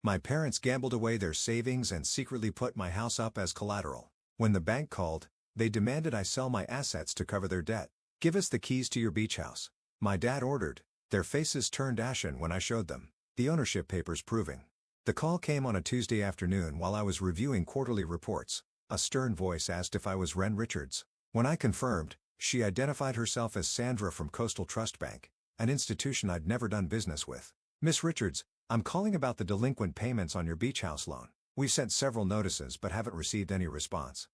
My parents gambled away their savings and secretly put my house up as collateral. When the bank called, they demanded I sell my assets to cover their debt. "Give us the keys to your beach house," my dad ordered. Their faces turned ashen when I showed them the ownership papers proving. The call came on a Tuesday afternoon while I was reviewing quarterly reports. A stern voice asked if I was Wren Richards. When I confirmed, she identified herself as Sandra from Coastal Trust Bank, an institution I'd never done business with. "Miss Richards, I'm calling about the delinquent payments on your beach house loan. We've sent several notices but haven't received any response."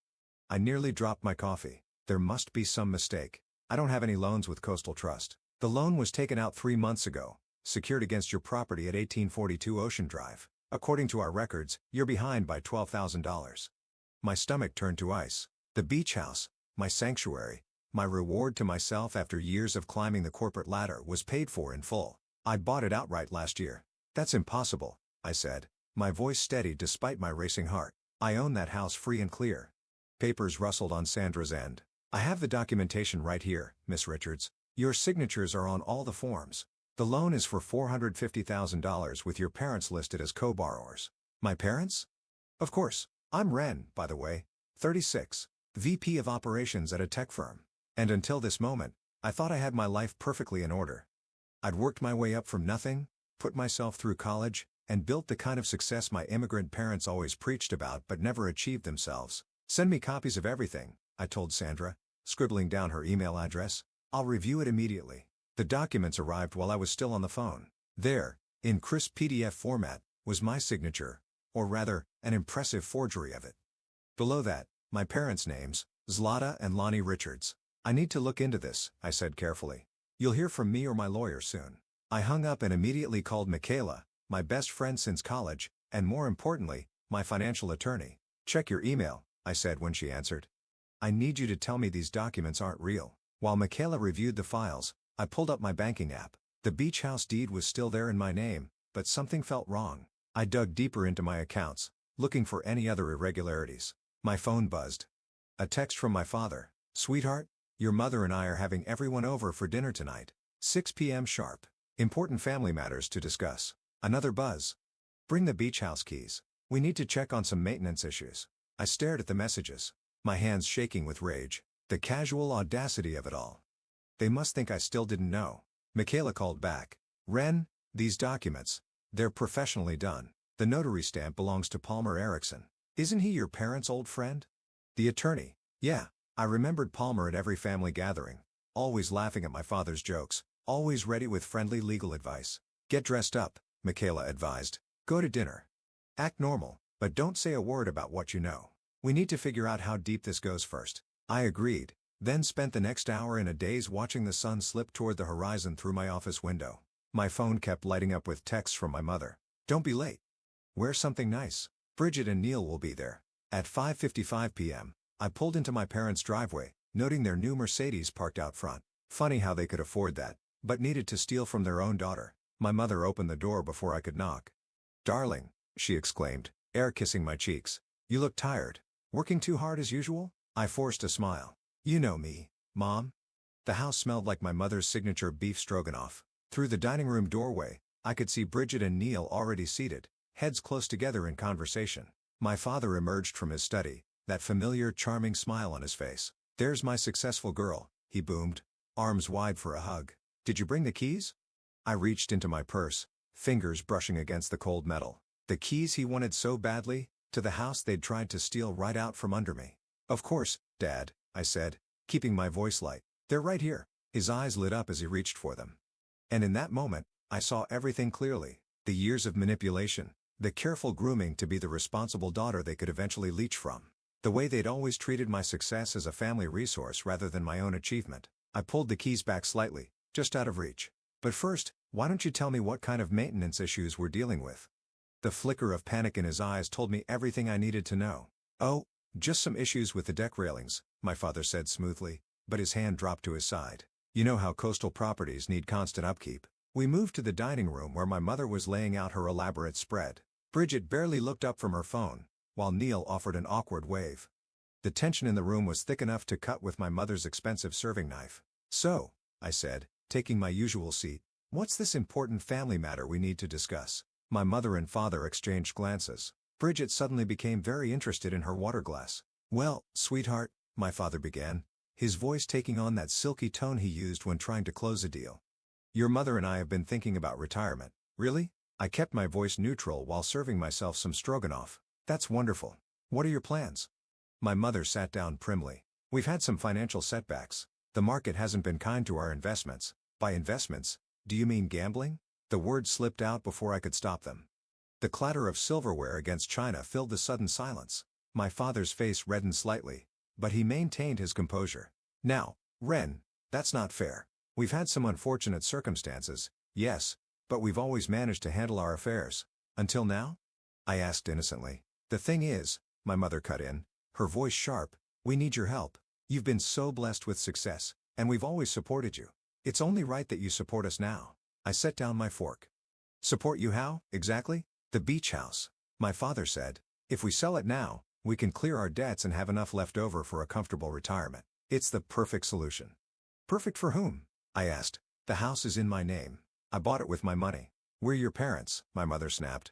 I nearly dropped my coffee. There must be some mistake. I don't have any loans with Coastal Trust. The loan was taken out 3 months ago, secured against your property at 1842 Ocean Drive. According to our records, you're behind by $12,000. My stomach turned to ice. The beach house, my sanctuary, my reward to myself after years of climbing the corporate ladder, was paid for in full. I bought it outright last year. "That's impossible," I said, my voice steady despite my racing heart. "I own that house free and clear." Papers rustled on Sandra's end. "I have the documentation right here, Miss Richards. Your signatures are on all the forms. The loan is for $450,000 with your parents listed as co-borrowers." "My parents?" "Of course. I'm Wren, by the way, 36, VP of Operations at a tech firm. And until this moment, I thought I had my life perfectly in order. I'd worked my way up from nothing, put myself through college, and built the kind of success my immigrant parents always preached about but never achieved themselves. "Send me copies of everything," I told Sandra, scribbling down her email address. "I'll review it immediately." The documents arrived while I was still on the phone. There, in crisp PDF format, was my signature, or rather, an impressive forgery of it. Below that, my parents' names, Zlata and Lonnie Richards. "I need to look into this," I said carefully. "You'll hear from me or my lawyer soon." I hung up and immediately called Michaela, my best friend since college, and more importantly, my financial attorney. "Check your email," I said when she answered. "I need you to tell me these documents aren't real." While Michaela reviewed the files, I pulled up my banking app. The beach house deed was still there in my name, but something felt wrong. I dug deeper into my accounts, looking for any other irregularities. My phone buzzed. A text from my father. "Sweetheart, your mother and I are having everyone over for dinner tonight. 6 p.m. sharp. Important family matters to discuss." Another buzz. "Bring the beach house keys. We need to check on some maintenance issues." I stared at the messages, my hands shaking with rage. The casual audacity of it all. They must think I still didn't know. Michaela called back. "Wren, these documents, they're professionally done. The notary stamp belongs to Palmer Erickson. Isn't he your parents' old friend?" The attorney. "Yeah, I remembered Palmer at every family gathering, always laughing at my father's jokes, always ready with friendly legal advice." "Get dressed up," Michaela advised. "Go to dinner. Act normal, but don't say a word about what you know. We need to figure out how deep this goes first." I agreed, then spent the next hour in a daze watching the sun slip toward the horizon through my office window. My phone kept lighting up with texts from my mother. "Don't be late. Wear something nice. Bridget and Neil will be there." At 5:55 p.m., I pulled into my parents' driveway, noting their new Mercedes parked out front. Funny how they could afford that, but needed to steal from their own daughter. My mother opened the door before I could knock. "Darling," she exclaimed, air kissing my cheeks. "You look tired. Working too hard as usual?" I forced a smile. "You know me, Mom." The house smelled like my mother's signature beef stroganoff. Through the dining room doorway, I could see Bridget and Neil already seated, heads close together in conversation. My father emerged from his study, that familiar charming smile on his face. "There's my successful girl," he boomed, arms wide for a hug. "Did you bring the keys?" I reached into my purse, fingers brushing against the cold metal. The keys he wanted so badly, to the house they'd tried to steal right out from under me. "Of course, Dad," I said, keeping my voice light. "They're right here." His eyes lit up as he reached for them. And in that moment, I saw everything clearly. The years of manipulation, the careful grooming to be the responsible daughter they could eventually leech from. The way they'd always treated my success as a family resource rather than my own achievement. I pulled the keys back slightly, just out of reach. "But first, why don't you tell me what kind of maintenance issues we're dealing with?" The flicker of panic in his eyes told me everything I needed to know. "Oh, just some issues with the deck railings," my father said smoothly, but his hand dropped to his side. "You know how coastal properties need constant upkeep." We moved to the dining room where my mother was laying out her elaborate spread. Bridget barely looked up from her phone, while Neil offered an awkward wave. The tension in the room was thick enough to cut with my mother's expensive serving knife. "So," I said, taking my usual seat, "what's this important family matter we need to discuss?" My mother and father exchanged glances. Bridget suddenly became very interested in her water glass. "Well, sweetheart," my father began, his voice taking on that silky tone he used when trying to close a deal. "Your mother and I have been thinking about retirement." "Really?" I kept my voice neutral while serving myself some stroganoff. "That's wonderful. What are your plans?" My mother sat down primly. "We've had some financial setbacks. The market hasn't been kind to our investments." "By investments, do you mean gambling?" The words slipped out before I could stop them. The clatter of silverware against china filled the sudden silence. My father's face reddened slightly, but he maintained his composure. "Now, Ren, that's not fair. We've had some unfortunate circumstances, yes, but we've always managed to handle our affairs. Until now?" I asked innocently. "The thing is," my mother cut in, her voice sharp, "we need your help. You've been so blessed with success, and we've always supported you. It's only right that you support us now." I set down my fork. "Support you how, exactly?" "The beach house," my father said. "If we sell it now, we can clear our debts and have enough left over for a comfortable retirement. It's the perfect solution." "Perfect for whom?" I asked. "The house is in my name. I bought it with my money." "We're your parents," my mother snapped.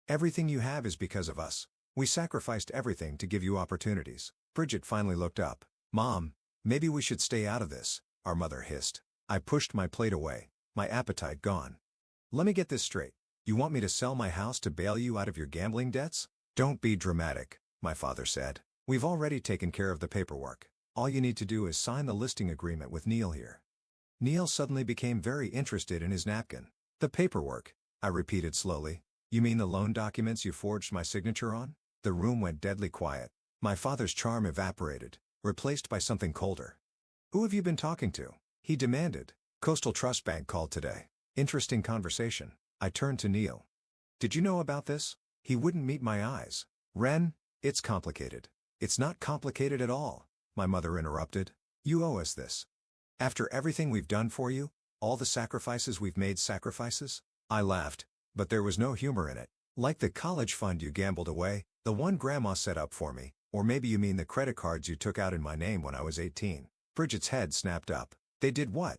"Everything you have is because of us. We sacrificed everything to give you opportunities." Bridget finally looked up. "Mom, maybe we should stay out of this," our mother hissed. I pushed my plate away, my appetite gone. "Let me get this straight. You want me to sell my house to bail you out of your gambling debts?" "Don't be dramatic," my father said. "We've already taken care of the paperwork. All you need to do is sign the listing agreement with Neil here." Neil suddenly became very interested in his napkin. "The paperwork," I repeated slowly. "You mean the loan documents you forged my signature on?" The room went deadly quiet. My father's charm evaporated, replaced by something colder. "Who have you been talking to?" he demanded. "Coastal Trust Bank called today. Interesting conversation." I turned to Neil. "Did you know about this?" He wouldn't meet my eyes. "Ren, it's complicated." "It's not complicated at all," my mother interrupted. "You owe us this. After everything we've done for you, all the sacrifices we've made." "Sacrifices?" I laughed, but there was no humor in it. "Like the college fund you gambled away, the one grandma set up for me, or maybe you mean the credit cards you took out in my name when I was 18. Bridget's head snapped up. "They did what?"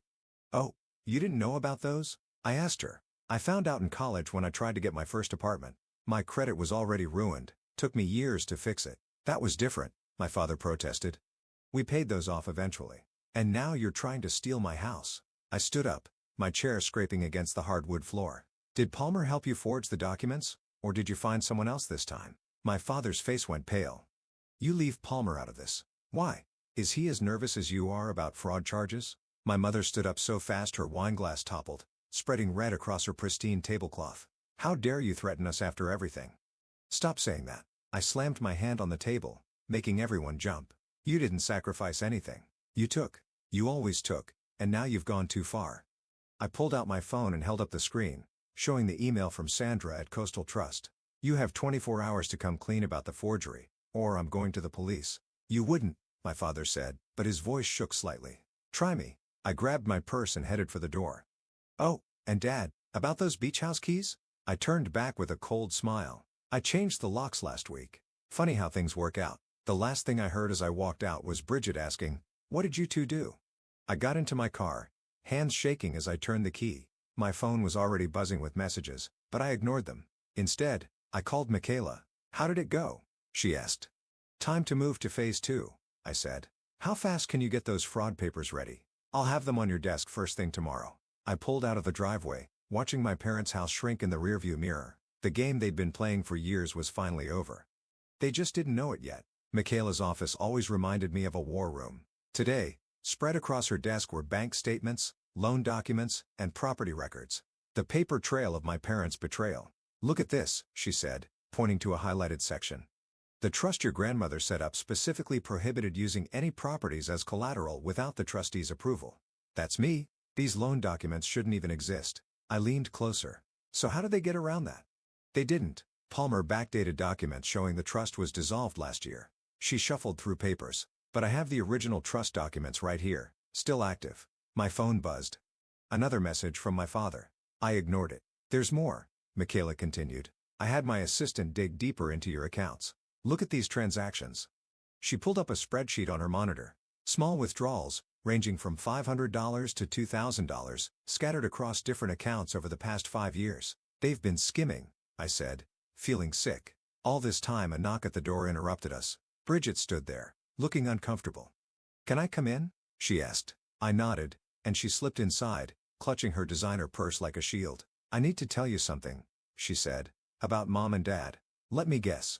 "Oh, you didn't know about those?" I asked her. "I found out in college when I tried to get my first apartment. My credit was already ruined, took me years to fix it." "That was different," my father protested. "We paid those off eventually. And now you're trying to steal my house." I stood up, my chair scraping against the hardwood floor. "Did Palmer help you forge the documents, or did you find someone else this time?" My father's face went pale. "You leave Palmer out of this." "Why? Is he as nervous as you are about fraud charges?" My mother stood up so fast her wineglass toppled, spreading red across her pristine tablecloth. "How dare you threaten us after everything?" "Stop saying that." I slammed my hand on the table, making everyone jump. "You didn't sacrifice anything. You always took, and now you've gone too far." I pulled out my phone and held up the screen, showing the email from Sandra at Coastal Trust. "You have 24 hours to come clean about the forgery, or I'm going to the police." "You wouldn't," my father said, but his voice shook slightly. "Try me." I grabbed my purse and headed for the door. "Oh, and Dad, about those beach house keys?" I turned back with a cold smile. "I changed the locks last week. Funny how things work out." The last thing I heard as I walked out was Bridget asking, "What did you two do?" I got into my car, hands shaking as I turned the key. My phone was already buzzing with messages, but I ignored them. Instead, I called Michaela. "How did it go?" she asked. "Time to move to phase 2, I said. "How fast can you get those fraud papers ready?" "I'll have them on your desk first thing tomorrow." I pulled out of the driveway, watching my parents' house shrink in the rearview mirror. The game they'd been playing for years was finally over. They just didn't know it yet. Michaela's office always reminded me of a war room. Today, spread across her desk were bank statements, loan documents, and property records. The paper trail of my parents' betrayal. "Look at this," she said, pointing to a highlighted section. "The trust your grandmother set up specifically prohibited using any properties as collateral without the trustee's approval." That's me. These loan documents shouldn't even exist. I leaned closer. "So how did they get around that?" "They didn't." Palmer backdated documents showing the trust was dissolved last year. She shuffled through papers. "But I have the original trust documents right here, still active." My phone buzzed. Another message from my father. I ignored it. "There's more," Michaela continued. "I had my assistant dig deeper into your accounts. Look at these transactions." She pulled up a spreadsheet on her monitor. Small withdrawals, ranging from $500 to $2,000, scattered across different accounts over the past 5 years. "They've been skimming," I said, feeling sick. All this time a knock at the door interrupted us. Bridget stood there, looking uncomfortable. "Can I come in?" she asked. I nodded, and she slipped inside, clutching her designer purse like a shield. "I need to tell you something," she said, "about Mom and Dad." "Let me guess.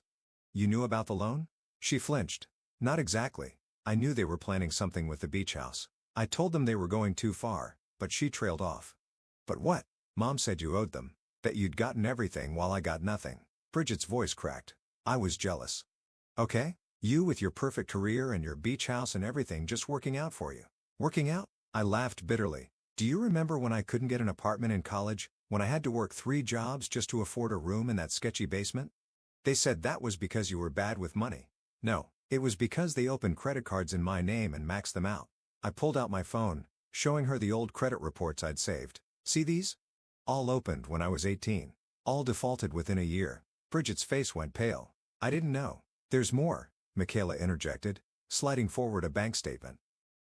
You knew about the loan?" She flinched. "Not exactly. I knew they were planning something with the beach house. I told them they were going too far," but she trailed off. "But what?" "Mom said you owed them. That you'd gotten everything while I got nothing." Bridget's voice cracked. I was jealous. "Okay? You with your perfect career and your beach house and everything just working out for you." "Working out?" I laughed bitterly. "Do you remember when I couldn't get an apartment in college, when I had to work 3 jobs just to afford a room in that sketchy basement? They said that was because you were bad with money. No, it was because they opened credit cards in my name and maxed them out." I pulled out my phone, showing her the old credit reports I'd saved. "See these? All opened when I was 18. All defaulted within a year." Bridget's face went pale. "I didn't know." "There's more," Michaela interjected, sliding forward a bank statement.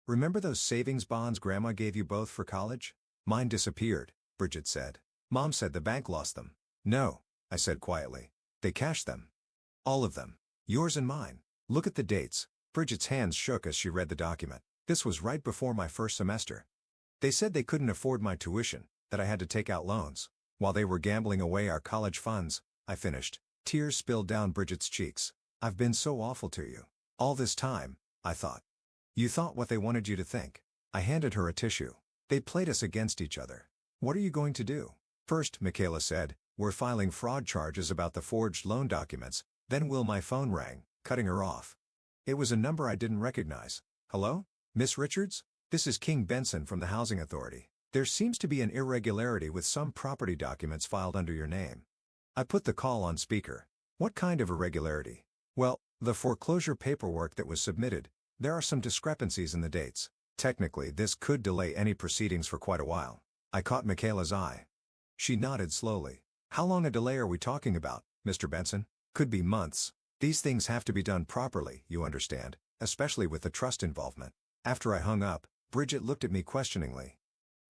"Remember those savings bonds Grandma gave you both for college?" "Mine disappeared," Bridget said. "Mom said the bank lost them." "No," I said quietly. "They cashed them. All of them. Yours and mine. Look at the dates." Bridget's hands shook as she read the document. "This was right before my first semester. They said they couldn't afford my tuition, that I had to take out loans. While they were gambling away our college funds," I finished. Tears spilled down Bridget's cheeks. "I've been so awful to you. All this time," I thought. "You thought what they wanted you to think." I handed her a tissue. "They played us against each other. What are you going to do?" "First," Michaela said, "we're filing fraud charges about the forged loan documents, then my phone rang, cutting her off. It was a number I didn't recognize. "Hello? Miss Richards? This is King Benson from the Housing Authority. There seems to be an irregularity with some property documents filed under your name." I put the call on speaker. "What kind of irregularity?" "Well, the foreclosure paperwork that was submitted, there are some discrepancies in the dates. Technically this could delay any proceedings for quite a while." I caught Michaela's eye. She nodded slowly. "How long a delay are we talking about, Mr. Benson?" "Could be months. These things have to be done properly, you understand, especially with the trust involvement." After I hung up, Bridget looked at me questioningly.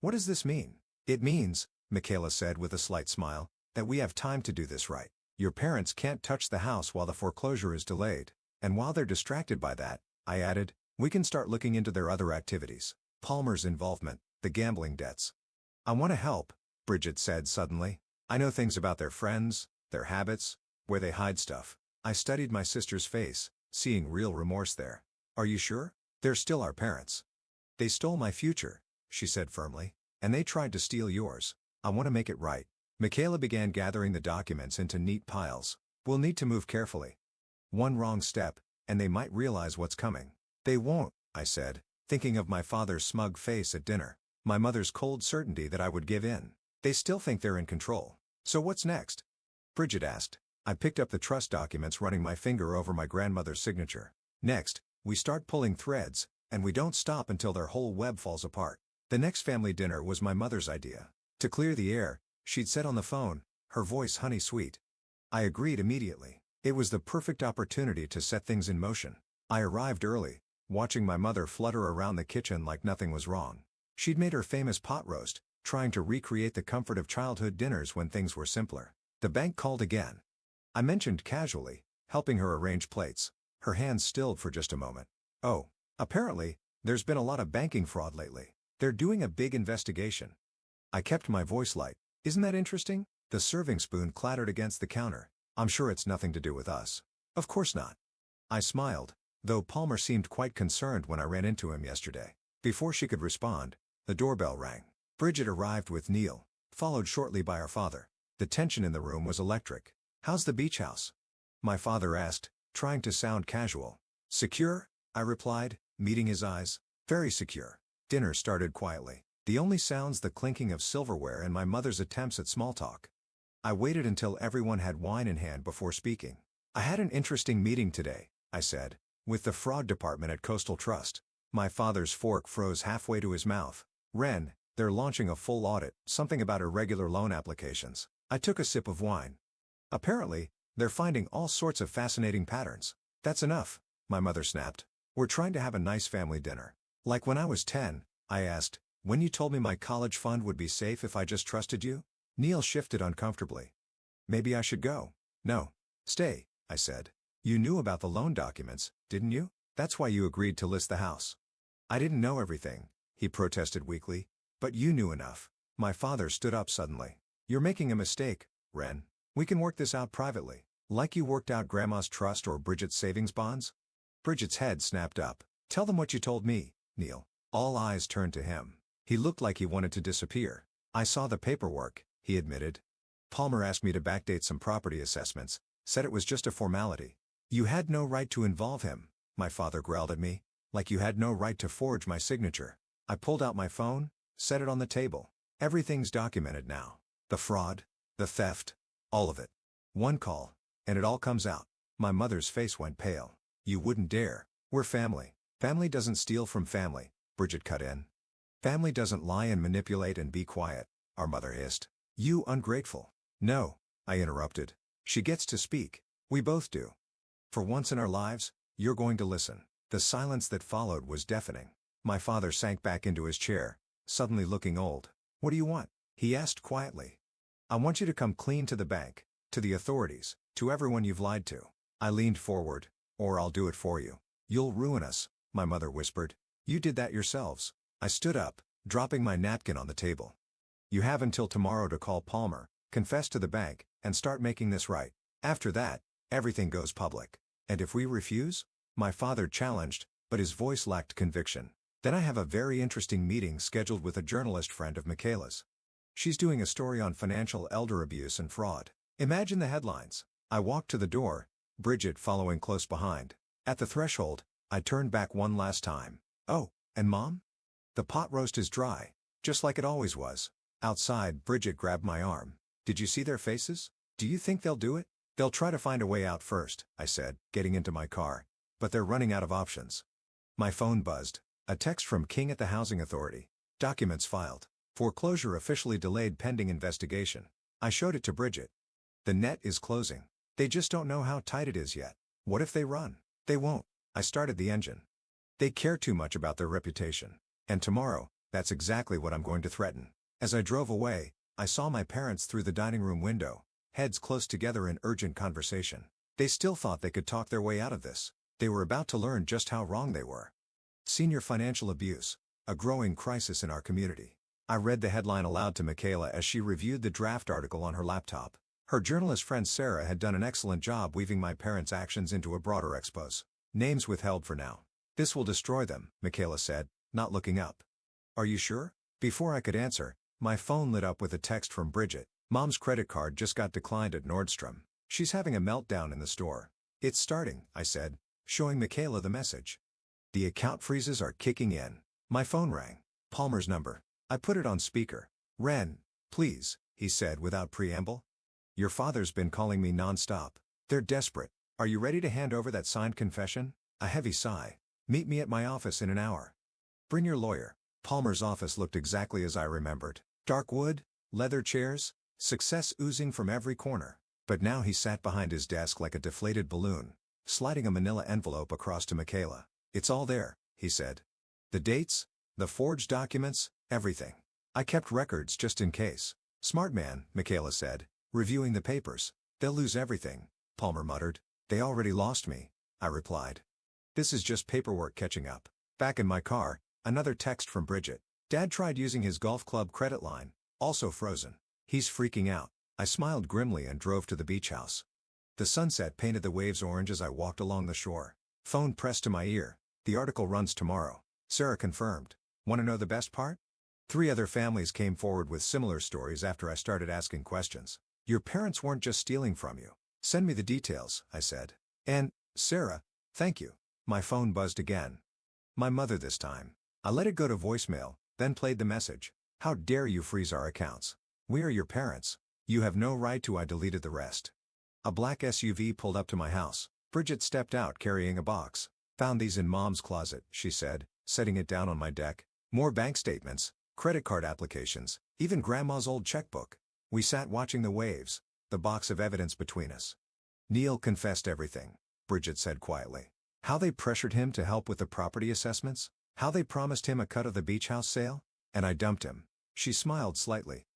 "What does this mean?" "It means," Michaela said with a slight smile, "that we have time to do this right. Your parents can't touch the house while the foreclosure is delayed. And while they're distracted by that," I added, "we can start looking into their other activities. Palmer's involvement, the gambling debts." "I want to help," Bridget said suddenly. "I know things about their friends, their habits, where they hide stuff." I studied my sister's face, seeing real remorse there. "Are you sure? They're still our parents." "They stole my future," she said firmly, "and they tried to steal yours. I want to make it right." Michaela began gathering the documents into neat piles. "We'll need to move carefully. One wrong step, and they might realize what's coming." "They won't," I said, thinking of my father's smug face at dinner. My mother's cold certainty that I would give in. "They still think they're in control. So what's next?" Bridget asked. I picked up the trust documents, running my finger over my grandmother's signature. "Next, we start pulling threads, and we don't stop until their whole web falls apart." The next family dinner was my mother's idea. To clear the air, she'd said on the phone, her voice honey sweet. I agreed immediately. It was the perfect opportunity to set things in motion. I arrived early, watching my mother flutter around the kitchen like nothing was wrong. She'd made her famous pot roast, trying to recreate the comfort of childhood dinners when things were simpler. The bank called again. I mentioned casually, helping her arrange plates. Her hands stilled for just a moment. "Oh, apparently, there's been a lot of banking fraud lately. They're doing a big investigation." I kept my voice light. "Isn't that interesting?" The serving spoon clattered against the counter. "I'm sure it's nothing to do with us." "Of course not." I smiled, though Palmer seemed quite concerned when I ran into him yesterday. Before she could respond, the doorbell rang. Bridget arrived with Neil, followed shortly by our father. The tension in the room was electric. "How's the beach house?" my father asked, trying to sound casual. "Secure," I replied, meeting his eyes. "Very secure." Dinner started quietly, the only sounds the clinking of silverware and my mother's attempts at small talk. I waited until everyone had wine in hand before speaking. "I had an interesting meeting today," I said, "with the fraud department at Coastal Trust." My father's fork froze halfway to his mouth. "Ren, they're launching a full audit, something about irregular loan applications." I took a sip of wine. "Apparently, they're finding all sorts of fascinating patterns." "That's enough," my mother snapped. "We're trying to have a nice family dinner." "Like when I was 10, I asked, when you told me my college fund would be safe if I just trusted you?" Neil shifted uncomfortably. Maybe I should go. No. Stay, I said. You knew about the loan documents, didn't you? That's why you agreed to list the house. I didn't know everything, he protested weakly. But you knew enough. My father stood up suddenly. You're making a mistake, Ren. We can work this out privately. Like you worked out Grandma's trust or Bridget's savings bonds? Bridget's head snapped up. Tell them what you told me, Neil. All eyes turned to him. He looked like he wanted to disappear. I saw the paperwork, he admitted. Palmer asked me to backdate some property assessments, said it was just a formality. You had no right to involve him, my father growled at me, like you had no right to forge my signature. I pulled out my phone, set it on the table. Everything's documented now. The fraud, the theft, all of it. One call, and it all comes out. My mother's face went pale. You wouldn't dare. We're family. Family doesn't steal from family, Bridget cut in. Family doesn't lie and manipulate and be quiet, our mother hissed. You ungrateful. No, I interrupted. She gets to speak. We both do. For once in our lives, you're going to listen. The silence that followed was deafening. My father sank back into his chair, suddenly looking old. What do you want? He asked quietly. I want you to come clean to the bank, to the authorities, to everyone you've lied to. I leaned forward. Or I'll do it for you. You'll ruin us, my mother whispered. You did that yourselves. I stood up, dropping my napkin on the table. You have until tomorrow to call Palmer, confess to the bank, and start making this right. After that, everything goes public. And if we refuse? My father challenged, but his voice lacked conviction. Then I have a very interesting meeting scheduled with a journalist friend of Michaela's. She's doing a story on financial elder abuse and fraud. Imagine the headlines. I walked to the door, Bridget following close behind. At the threshold, I turned back one last time. Oh, and Mom? The pot roast is dry, just like it always was. Outside, Bridget grabbed my arm. Did you see their faces? Do you think they'll do it? They'll try to find a way out first, I said, getting into my car. But they're running out of options. My phone buzzed. A text from King at the Housing Authority. Documents filed. Foreclosure officially delayed pending investigation. I showed it to Bridget. The net is closing. They just don't know how tight it is yet. What if they run? They won't. I started the engine. They care too much about their reputation. And tomorrow, that's exactly what I'm going to threaten. As I drove away, I saw my parents through the dining room window, heads close together in urgent conversation. They still thought they could talk their way out of this. They were about to learn just how wrong they were. Senior financial abuse, a growing crisis in our community. I read the headline aloud to Michaela as she reviewed the draft article on her laptop. Her journalist friend Sarah had done an excellent job weaving my parents' actions into a broader expose. Names withheld for now. This will destroy them, Michaela said, not looking up. Are you sure? Before I could answer, my phone lit up with a text from Bridget. Mom's credit card just got declined at Nordstrom. She's having a meltdown in the store. It's starting, I said, showing Michaela the message. The account freezes are kicking in. My phone rang. Palmer's number. I put it on speaker. Ren, please, he said without preamble. Your father's been calling me non-stop. They're desperate. Are you ready to hand over that signed confession? A heavy sigh. Meet me at my office in an hour. Bring your lawyer. Palmer's office looked exactly as I remembered. Dark wood, leather chairs, success oozing from every corner. But now he sat behind his desk like a deflated balloon, sliding a manila envelope across to Michaela. It's all there, he said. The dates, the forged documents, everything. I kept records just in case. Smart man, Michaela said, reviewing the papers. They'll lose everything, Palmer muttered. They already lost me, I replied. This is just paperwork catching up. Back in my car, another text from Bridget. Dad tried using his golf club credit line, also frozen. He's freaking out. I smiled grimly and drove to the beach house. The sunset painted the waves orange as I walked along the shore. Phone pressed to my ear. The article runs tomorrow. Sarah confirmed. Want to know the best part? 3 other families came forward with similar stories after I started asking questions. Your parents weren't just stealing from you. Send me the details, I said. And, Sarah, thank you. My phone buzzed again. My mother this time. I let it go to voicemail, then played the message. How dare you freeze our accounts? We are your parents. You have no right to. I deleted the rest. A black SUV pulled up to my house. Bridget stepped out carrying a box. Found these in Mom's closet, she said, setting it down on my deck. More bank statements, credit card applications, even Grandma's old checkbook. We sat watching the waves, the box of evidence between us. Neil confessed everything, Bridget said quietly. How they pressured him to help with the property assessments, how they promised him a cut of the beach house sale, and I dumped him. She smiled slightly.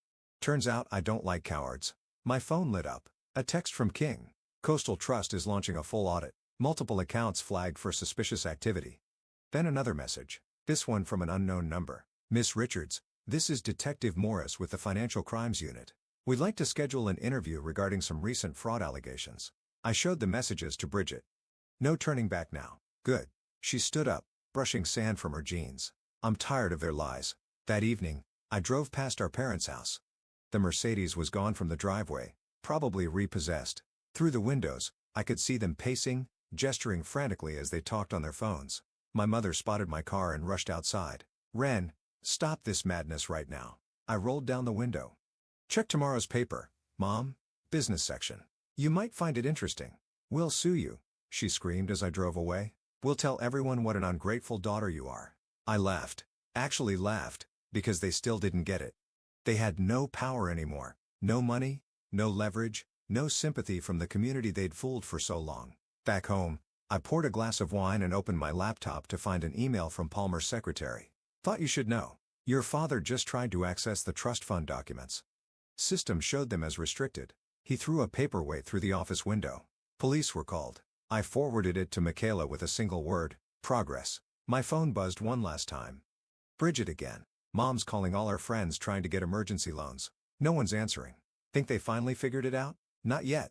Turns out I don't like cowards. My phone lit up. A text from King. Coastal Trust is launching a full audit. Multiple accounts flagged for suspicious activity. Then another message. This one from an unknown number. Miss Richards, this is Detective Morris with the Financial Crimes Unit. We'd like to schedule an interview regarding some recent fraud allegations. I showed the messages to Bridget. No turning back now. Good. She stood up, brushing sand from her jeans. I'm tired of their lies. That evening, I drove past our parents' house. The Mercedes was gone from the driveway, probably repossessed. Through the windows, I could see them pacing, gesturing frantically as they talked on their phones. My mother spotted my car and rushed outside. Ren, stop this madness right now. I rolled down the window. Check tomorrow's paper, Mom. Business section. You might find it interesting. We'll sue you, she screamed as I drove away. We'll tell everyone what an ungrateful daughter you are. I laughed. Actually laughed, because they still didn't get it. They had no power anymore. No money, no leverage, no sympathy from the community they'd fooled for so long. Back home, I poured a glass of wine and opened my laptop to find an email from Palmer's secretary. Thought you should know. Your father just tried to access the trust fund documents. System showed them as restricted. He threw a paperweight through the office window. Police were called. I forwarded it to Michaela with a single word, progress. My phone buzzed one last time. Bridget again. Mom's calling all our friends trying to get emergency loans. No one's answering. Think they finally figured it out? Not yet.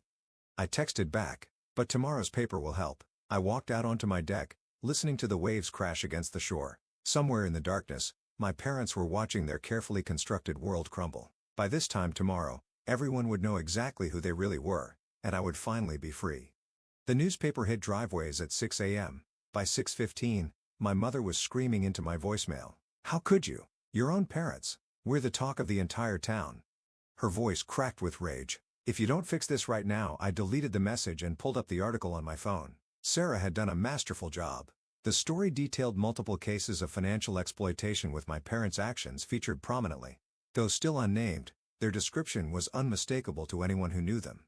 I texted back, but tomorrow's paper will help. I walked out onto my deck, listening to the waves crash against the shore. Somewhere in the darkness, my parents were watching their carefully constructed world crumble. By this time tomorrow, everyone would know exactly who they really were, and I would finally be free. The newspaper hit driveways at 6 a.m. By 6:15, my mother was screaming into my voicemail. How could you? Your own parents. We're the talk of the entire town. Her voice cracked with rage. If you don't fix this right now, I deleted the message and pulled up the article on my phone. Sarah had done a masterful job. The story detailed multiple cases of financial exploitation with my parents' actions featured prominently. Though still unnamed, their description was unmistakable to anyone who knew them.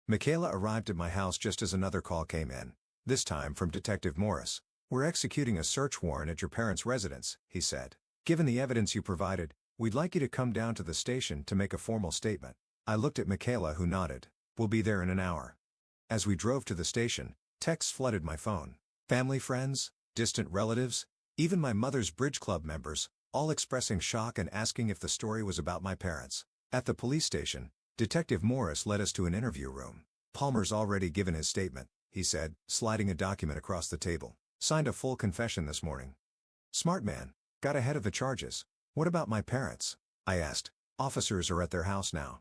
Michaela arrived at my house just as another call came in, this time from Detective Morris. We're executing a search warrant at your parents' residence, he said. Given the evidence you provided, we'd like you to come down to the station to make a formal statement. I looked at Michaela, who nodded. We'll be there in an hour. As we drove to the station, texts flooded my phone. Family friends, distant relatives, even my mother's bridge club members, all expressing shock and asking if the story was about my parents. At the police station, Detective Morris led us to an interview room. Palmer's already given his statement, he said, sliding a document across the table. Signed a full confession this morning. Smart man. Got ahead of the charges. What about my parents? I asked. Officers are at their house now.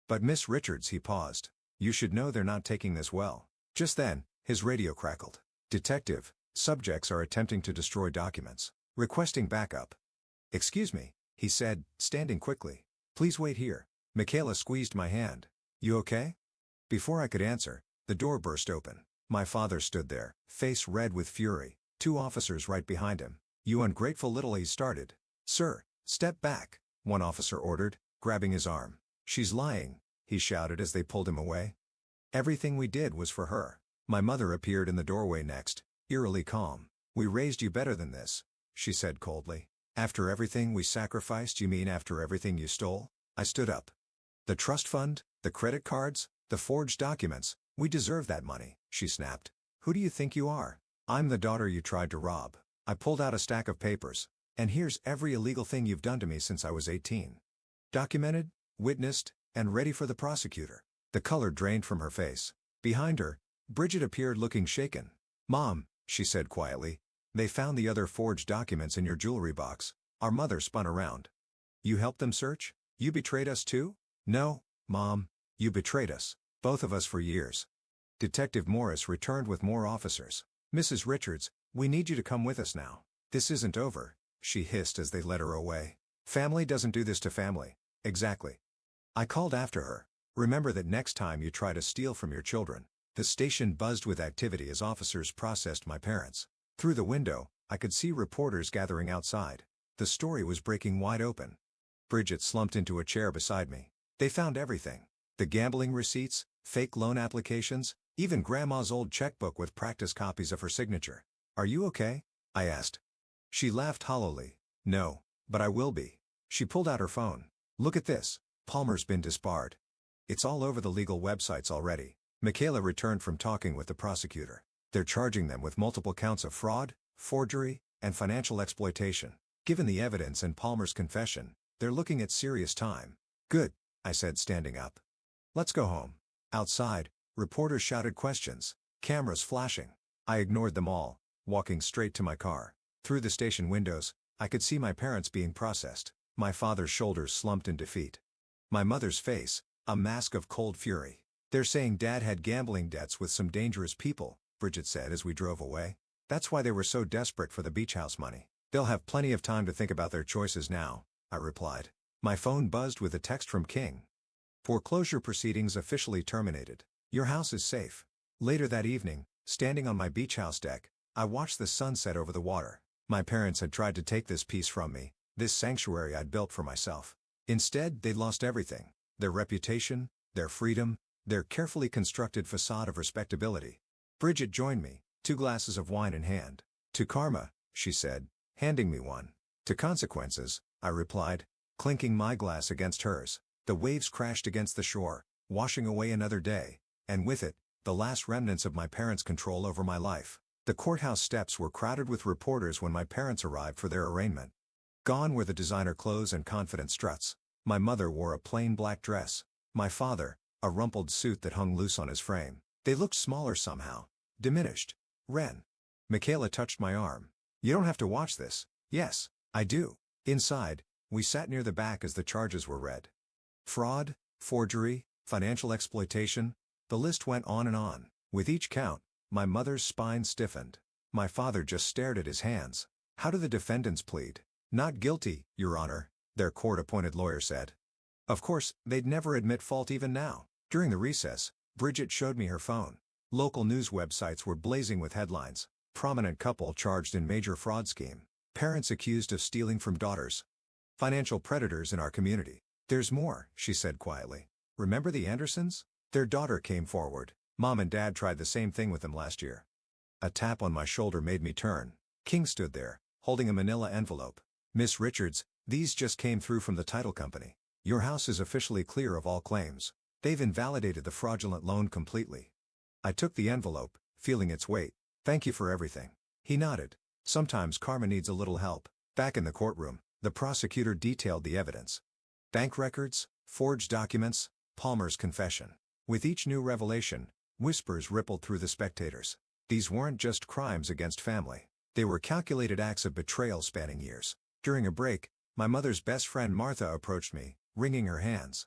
But Miss Richards, he paused. You should know they're not taking this well. Just then, his radio crackled. Detective, subjects are attempting to destroy documents. Requesting backup. Excuse me, he said, standing quickly. Please wait here. Michaela squeezed my hand. You okay? Before I could answer, the door burst open. My father stood there, face red with fury, two officers right behind him. You ungrateful little, he started. Sir, step back, one officer ordered, grabbing his arm. She's lying, he shouted as they pulled him away. Everything we did was for her. My mother appeared in the doorway next, eerily calm. We raised you better than this, she said coldly. After everything we sacrificed, you mean after everything you stole? I stood up. The trust fund, the credit cards, the forged documents, we deserve that money, she snapped. Who do you think you are? I'm the daughter you tried to rob. I pulled out a stack of papers. And here's every illegal thing you've done to me since I was 18. Documented, witnessed, and ready for the prosecutor. The color drained from her face. Behind her, Bridget appeared looking shaken. Mom, she said quietly, they found the other forged documents in your jewelry box. Our mother spun around. You helped them search? You betrayed us too? No, Mom, you betrayed us, both of us for years. Detective Morris returned with more officers. Mrs. Richards, we need you to come with us now. This isn't over, she hissed as they led her away. Family doesn't do this to family. Exactly. I called after her. Remember that next time you try to steal from your children. The station buzzed with activity as officers processed my parents. Through the window, I could see reporters gathering outside. The story was breaking wide open. Bridget slumped into a chair beside me. They found everything. The gambling receipts, fake loan applications, even Grandma's old checkbook with practice copies of her signature. Are you okay? I asked. She laughed hollowly. No, but I will be. She pulled out her phone. Look at this. Palmer's been disbarred. It's all over the legal websites already. Michaela returned from talking with the prosecutor. They're charging them with multiple counts of fraud, forgery, and financial exploitation. Given the evidence and Palmer's confession, they're looking at serious time. Good, I said, standing up. Let's go home. Outside, reporters shouted questions, cameras flashing. I ignored them all, walking straight to my car. Through the station windows, I could see my parents being processed. My father's shoulders slumped in defeat. My mother's face, a mask of cold fury. They're saying Dad had gambling debts with some dangerous people, Bridget said as we drove away. That's why they were so desperate for the beach house money. They'll have plenty of time to think about their choices now, I replied. My phone buzzed with a text from King. Foreclosure proceedings officially terminated. Your house is safe. Later that evening, standing on my beach house deck, I watched the sunset over the water. My parents had tried to take this piece from me, this sanctuary I'd built for myself. Instead, they'd lost everything. Their reputation, their freedom, their carefully constructed facade of respectability. Bridget joined me, 2 glasses of wine in hand. To karma, she said, handing me one. To consequences, I replied, clinking my glass against hers. The waves crashed against the shore, washing away another day, and with it, the last remnants of my parents' control over my life. The courthouse steps were crowded with reporters when my parents arrived for their arraignment. Gone were the designer clothes and confident struts. My mother wore a plain black dress. My father, a rumpled suit that hung loose on his frame. They looked smaller somehow. Diminished. Ren. Michaela touched my arm. You don't have to watch this. Yes, I do. Inside, we sat near the back as the charges were read. Fraud, forgery, financial exploitation. The list went on and on. With each count, my mother's spine stiffened. My father just stared at his hands. How do the defendants plead? Not guilty, Your Honor, their court-appointed lawyer said. Of course, they'd never admit fault even now. During the recess, Bridget showed me her phone. Local news websites were blazing with headlines. Prominent couple charged in major fraud scheme. Parents accused of stealing from daughters. Financial predators in our community. There's more, she said quietly. Remember the Andersons? Their daughter came forward. Mom and Dad tried the same thing with them last year. A tap on my shoulder made me turn. King stood there, holding a manila envelope. Miss Richards, these just came through from the title company. Your house is officially clear of all claims. They've invalidated the fraudulent loan completely. I took the envelope, feeling its weight. Thank you for everything. He nodded. Sometimes karma needs a little help. Back in the courtroom, the prosecutor detailed the evidence. Bank records, forged documents, Palmer's confession. With each new revelation, whispers rippled through the spectators. These weren't just crimes against family. They were calculated acts of betrayal spanning years. During a break, my mother's best friend Martha approached me, wringing her hands.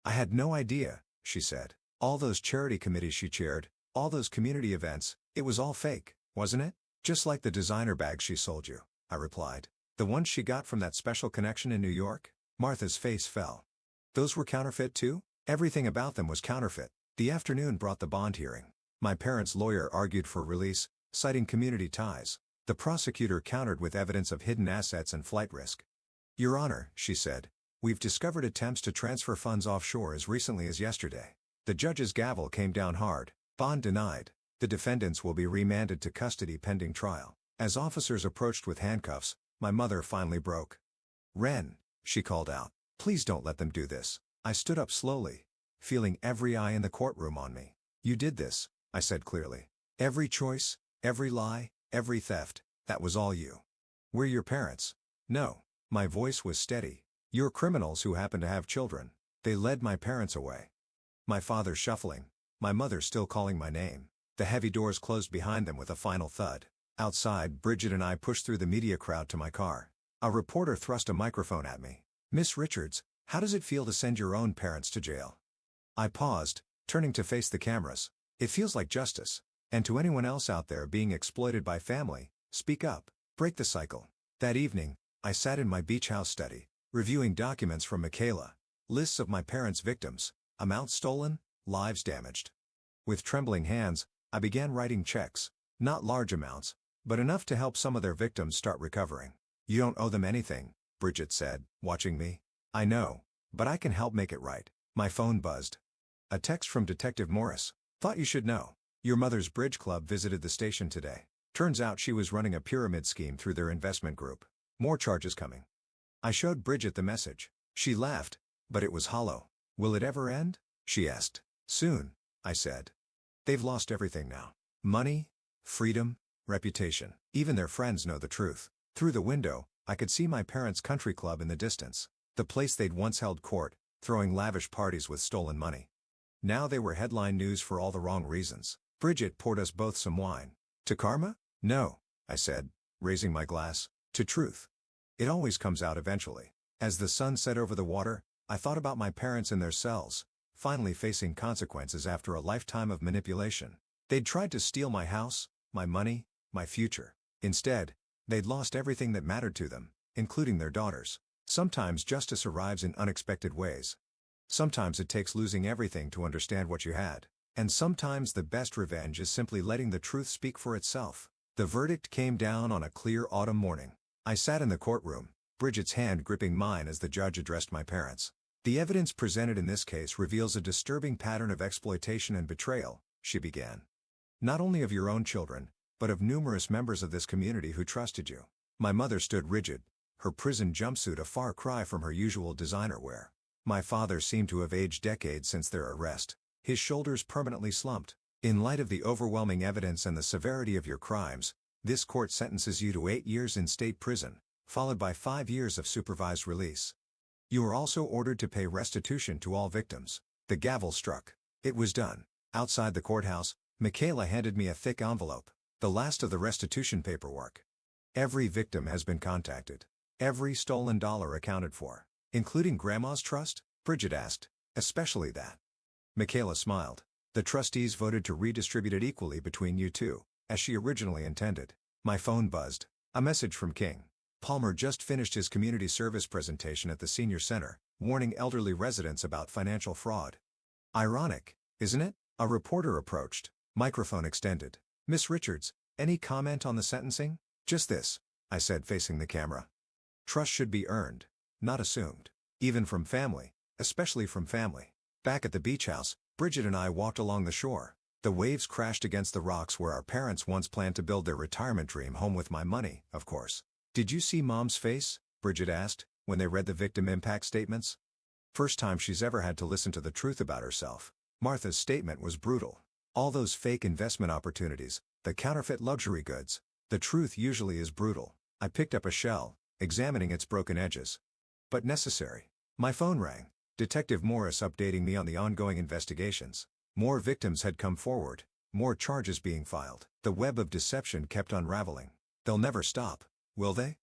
I had no idea, she said. All those charity committees she chaired, all those community events, it was all fake, wasn't it? Just like the designer bags she sold you, I replied. The ones she got from that special connection in New York? Martha's face fell. Those were counterfeit too? Everything about them was counterfeit. The afternoon brought the bond hearing. My parents' lawyer argued for release, citing community ties. The prosecutor countered with evidence of hidden assets and flight risk. Your Honor, she said, we've discovered attempts to transfer funds offshore as recently as yesterday. The judge's gavel came down hard. Bond denied. The defendants will be remanded to custody pending trial. As officers approached with handcuffs, my mother finally broke. Ren, she called out, please don't let them do this. I stood up slowly, feeling every eye in the courtroom on me. You did this, I said clearly. Every choice, every lie, every theft, that was all you. We're your parents. No. My voice was steady. You're criminals who happen to have children. They led my parents away. My father shuffling, my mother still calling my name. The heavy doors closed behind them with a final thud. Outside, Bridget and I pushed through the media crowd to my car. A reporter thrust a microphone at me. Miss Richards, how does it feel to send your own parents to jail? I paused, turning to face the cameras. It feels like justice. And to anyone else out there being exploited by family, speak up, break the cycle. That evening, I sat in my beach house study, reviewing documents from Michaela, lists of my parents' victims, amounts stolen, lives damaged. With trembling hands, I began writing checks, not large amounts, but enough to help some of their victims start recovering. You don't owe them anything, Bridget said, watching me. I know, but I can help make it right. My phone buzzed. A text from Detective Morris. Thought you should know. Your mother's bridge club visited the station today. Turns out she was running a pyramid scheme through their investment group. More charges coming. I showed Bridget the message. She laughed, but it was hollow. Will it ever end? she asked. Soon, I said. They've lost everything now. Money, freedom, reputation. Even their friends know the truth. Through the window, I could see my parents' country club in the distance. The place they'd once held court, throwing lavish parties with stolen money. Now they were headline news for all the wrong reasons. Bridget poured us both some wine. To karma? No, I said, raising my glass. To truth. It always comes out eventually. As the sun set over the water, I thought about my parents in their cells, finally facing consequences after a lifetime of manipulation. They'd tried to steal my house, my money, my future. Instead, they'd lost everything that mattered to them, including their daughters. Sometimes justice arrives in unexpected ways. Sometimes it takes losing everything to understand what you had. And sometimes the best revenge is simply letting the truth speak for itself. The verdict came down on a clear autumn morning. I sat in the courtroom, Bridget's hand gripping mine as the judge addressed my parents. The evidence presented in this case reveals a disturbing pattern of exploitation and betrayal, she began. Not only of your own children, but of numerous members of this community who trusted you. My mother stood rigid, her prison jumpsuit a far cry from her usual designer wear. My father seemed to have aged decades since their arrest, his shoulders permanently slumped. In light of the overwhelming evidence and the severity of your crimes, this court sentences you to 8 years in state prison, followed by 5 years of supervised release. You are also ordered to pay restitution to all victims. The gavel struck. It was done. Outside the courthouse, Michaela handed me a thick envelope, the last of the restitution paperwork. Every victim has been contacted. Every stolen dollar accounted for. Including Grandma's trust? Bridget asked. Especially that. Michaela smiled. The trustees voted to redistribute it equally between you two, as she originally intended. My phone buzzed. A message from King. Palmer just finished his community service presentation at the senior center, warning elderly residents about financial fraud. Ironic, isn't it? A reporter approached, microphone extended. Miss Richards, any comment on the sentencing? Just this, I said facing the camera. Trust should be earned, not assumed. Even from family, especially from family. Back at the beach house, Bridget and I walked along the shore. The waves crashed against the rocks where our parents once planned to build their retirement dream home with my money, of course. Did you see Mom's face? Bridget asked, when they read the victim impact statements. First time she's ever had to listen to the truth about herself. Martha's statement was brutal. All those fake investment opportunities, the counterfeit luxury goods. The truth usually is brutal. I picked up a shell, examining its broken edges. But necessary. My phone rang. Detective Morris updating me on the ongoing investigations. More victims had come forward, more charges being filed. The web of deception kept unraveling. They'll never stop, will they?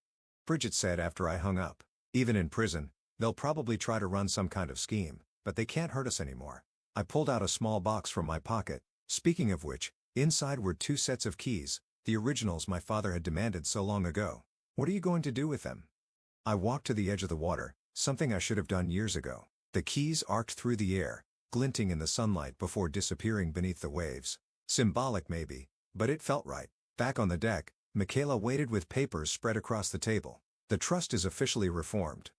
Bridget said after I hung up. Even in prison, they'll probably try to run some kind of scheme, but they can't hurt us anymore. I pulled out a small box from my pocket. Speaking of which, inside were 2 sets of keys, the originals my father had demanded so long ago. What are you going to do with them? I walked to the edge of the water, something I should have done years ago. The keys arced through the air, glinting in the sunlight before disappearing beneath the waves. Symbolic maybe, but it felt right. Back on the deck, Michaela waited with papers spread across the table. The trust is officially reformed.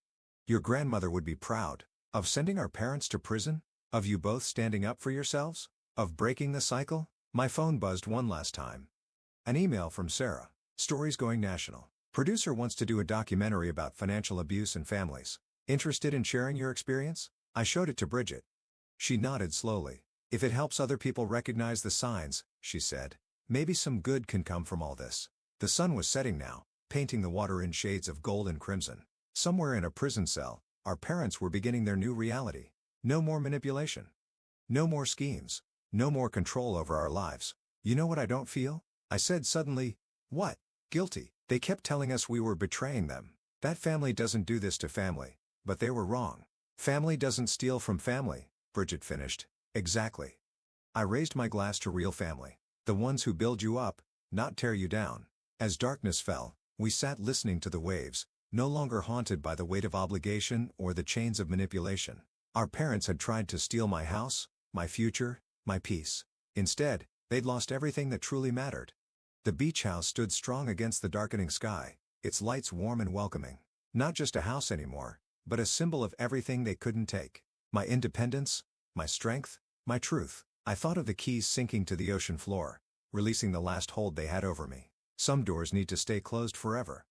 Your grandmother would be proud. Of sending our parents to prison? Of you both standing up for yourselves? Of breaking the cycle? My phone buzzed one last time. An email from Sarah. Stories going national. Producer wants to do a documentary about financial abuse in families. Interested in sharing your experience? I showed it to Bridget. She nodded slowly. If it helps other people recognize the signs, she said, maybe some good can come from all this. The sun was setting now, painting the water in shades of gold and crimson. Somewhere in a prison cell, our parents were beginning their new reality. No more manipulation. No more schemes. No more control over our lives. You know what I don't feel? I said suddenly. What? Guilty. They kept telling us we were betraying them. That family doesn't do this to family. But they were wrong. Family doesn't steal from family, Bridget finished. Exactly. I raised my glass to real family. The ones who build you up, not tear you down. As darkness fell, we sat listening to the waves, no longer haunted by the weight of obligation or the chains of manipulation. Our parents had tried to steal my house, my future, my peace. Instead, they'd lost everything that truly mattered. The beach house stood strong against the darkening sky, its lights warm and welcoming. Not just a house anymore, but a symbol of everything they couldn't take. My independence, my strength, my truth. I thought of the keys sinking to the ocean floor, releasing the last hold they had over me. Some doors need to stay closed forever.